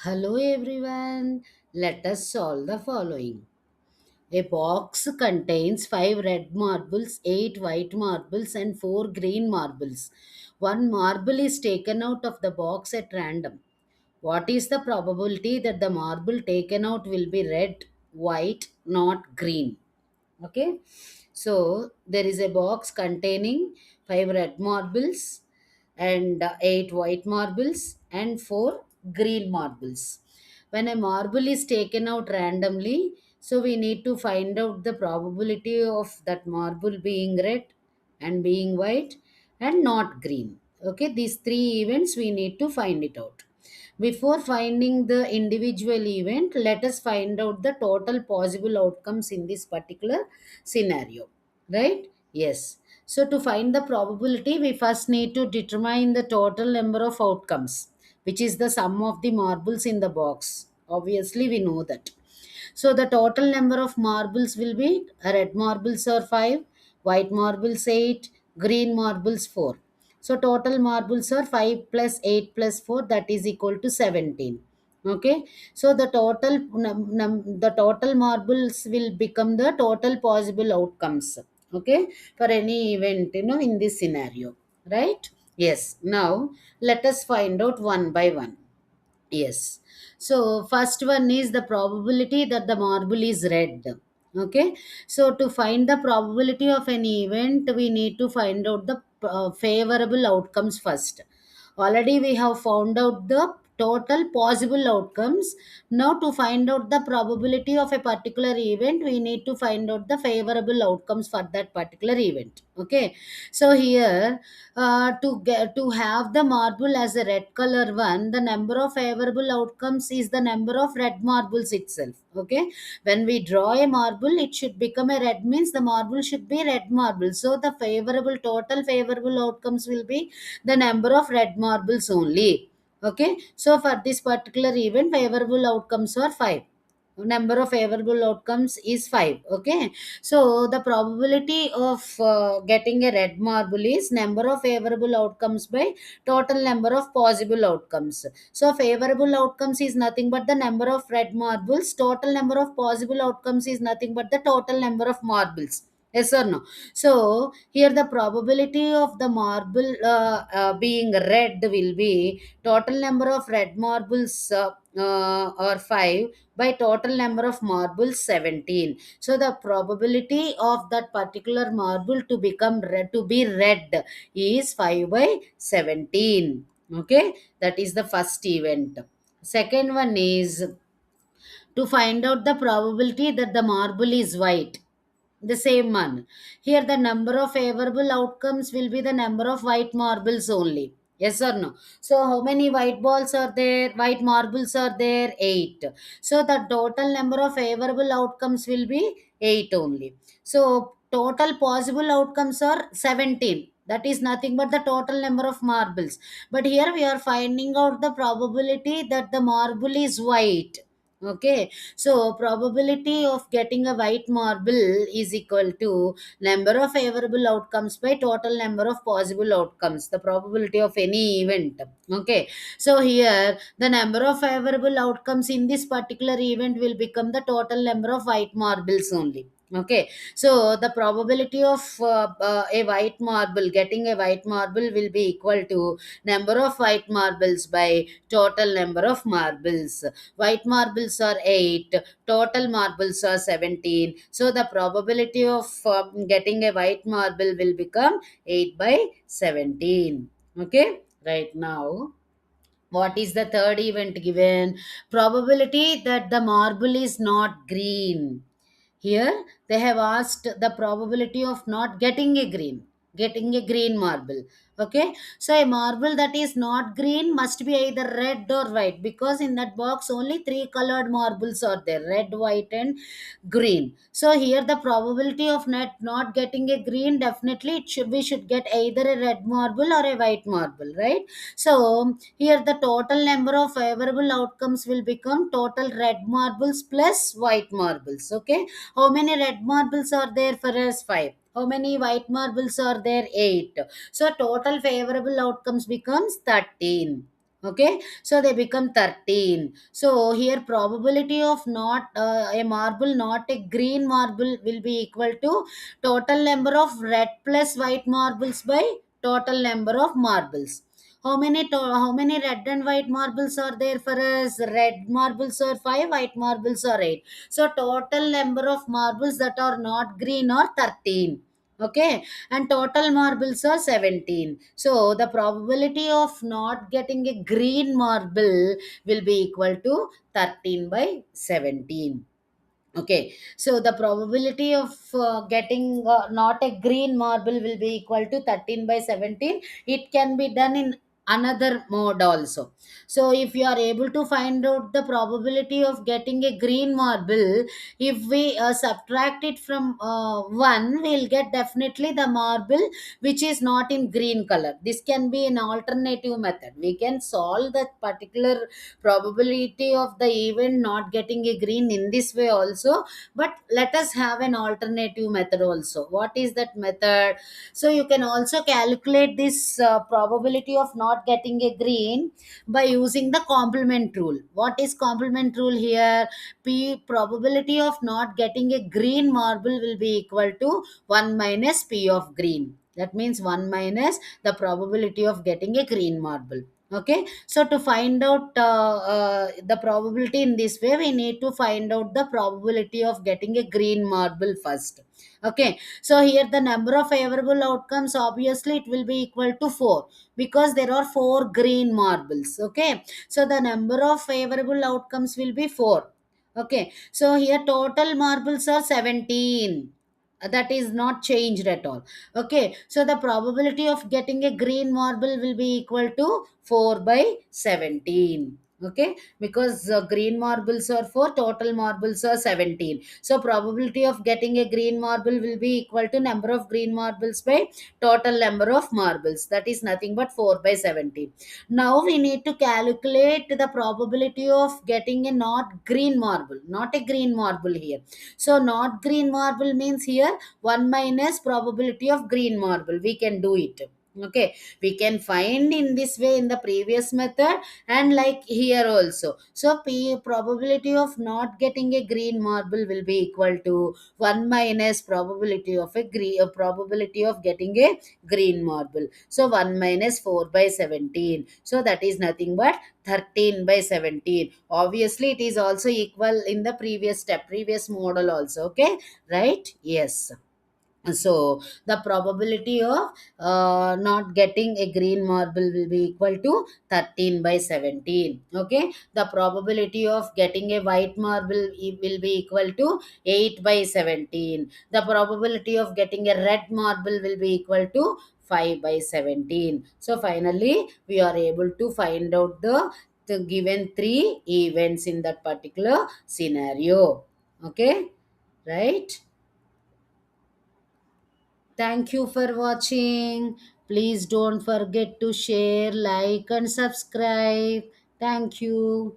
Hello everyone. Let us solve the following. A box contains 5 red marbles, 8 white marbles, and 4 green marbles. One marble is taken out of the box at random. What is the probability that the marble taken out will be red, white, not green? Okay. So there is a box containing 5 red marbles and 8 white marbles and 4 green marbles. When a marble is taken out randomly, so we need to find out the probability of that marble being red and being white and not green. Okay, these three events we need to find it out. Before finding the individual event, let us find out the total possible outcomes in this particular scenario. Right? Yes. So to find the probability, we first need to determine the total number of outcomes, which is the sum of the marbles in the box. Obviously, we know that. So the total number of marbles will be red marbles are 5, white marbles 8, green marbles 4. So total marbles are 5 plus 8 plus 4, that is equal to 17. Okay. So the total marbles will become the total possible outcomes. Okay. For any event, in this scenario. Right? Yes. Now let us find out one by one. Yes. So first one is the probability that the marble is red. Okay. So to find the probability of an event, we need to find out the favorable outcomes first. Already we have found out the total possible outcomes. Now to find out the probability of a particular event, we need to find out the favorable outcomes for that particular event. Okay. So here to have the marble as a red color one, the number of favorable outcomes is the number of red marbles itself. Okay, when we draw a marble, it should become a red, means the marble should be red marble. So the total favorable outcomes will be the number of red marbles only. Okay, so for this particular event, favorable outcomes are 5. Number of favorable outcomes is 5. Okay, so the probability of getting a red marble is number of favorable outcomes by total number of possible outcomes. So favorable outcomes is nothing but the number of red marbles. Total number of possible outcomes is nothing but the total number of marbles. Yes or no? So here the probability of the marble being red will be total number of red marbles or 5 by total number of marbles 17. So the probability of that particular marble to become red, to be red, is 5 by 17. Okay, that is the first event. Second one is to find out the probability that the marble is white. The same one. Here the number of favorable outcomes will be the number of white marbles only. Yes or no? So how many white balls are there? White marbles are there? 8. So the total number of favorable outcomes will be 8 only. So total possible outcomes are 17. That is nothing but the total number of marbles. But here we are finding out the probability that the marble is white. Okay, so probability of getting a white marble is equal to number of favorable outcomes by total number of possible outcomes, the probability of any event. Okay, so here the number of favorable outcomes in this particular event will become the total number of white marbles only. Okay, so the probability of a white marble, getting a white marble, will be equal to number of white marbles by total number of marbles. White marbles are 8, total marbles are 17. So the probability of getting a white marble will become 8 by 17. Okay, right now. What is the third event given? Probability that the marble is not green. Here they have asked the probability of not getting a green marble. Okay, so a marble that is not green must be either red or white, because in that box only three colored marbles are there: red, white, and green. So here the probability of not getting a green, definitely we should get either a red marble or a white marble, right? So here the total number of favorable outcomes will become total red marbles plus white marbles. Okay, how many red marbles are there for us? 5. How many white marbles are there? 8. So total favorable outcomes becomes 13. Okay, so they become 13. So here probability of not a marble, not a green marble, will be equal to total number of red plus white marbles by total number of marbles. How many red and white marbles are there for us? Red marbles are 5, white marbles are 8. So total number of marbles that are not green are 13. Okay, and total marbles are 17. So the probability of not getting a green marble will be equal to 13 by 17. Okay, so the probability of getting not a green marble will be equal to 13 by 17. It can be done in another mode also. So if you are able to find out the probability of getting a green marble, if we subtract it from 1, we'll get definitely the marble which is not in green color. This can be an alternative method. We can solve that particular probability of the event not getting a green in this way also, but let us have an alternative method also. What is that method? So you can also calculate this probability of not getting a green by using the complement rule. What is complement rule here? P probability of not getting a green marble will be equal to 1 minus P of green. That means 1 minus the probability of getting a green marble. Okay, so to find out the probability in this way, we need to find out the probability of getting a green marble first. Okay, so here the number of favorable outcomes, obviously it will be equal to 4, because there are 4 green marbles. Okay, so the number of favorable outcomes will be 4. Okay, so here total marbles are 17. That is not changed at all. Okay, so the probability of getting a green marble will be equal to 4 by 17. Okay, because green marbles are 4, total marbles are 17. So probability of getting a green marble will be equal to number of green marbles by total number of marbles. That is nothing but 4 by 17. Now we need to calculate the probability of getting a not green marble, not a green marble here. So not green marble means here 1 minus probability of green marble. We can do it. Okay, we can find in this way in the previous method, and like here also. So P probability of not getting a green marble will be equal to 1 minus probability of a green probability of getting a green marble. So 1 minus 4 by 17. So that is nothing but 13 by 17. Obviously it is also equal in the previous step, previous model also. Okay, right? Yes. So the probability of not getting a green marble will be equal to 13 by 17. Okay, the probability of getting a white marble will be equal to 8 by 17. The probability of getting a red marble will be equal to 5 by 17. So finally we are able to find out the given three events in that particular scenario. Okay, right? Thank you for watching. Please don't forget to share, like, and subscribe. Thank you.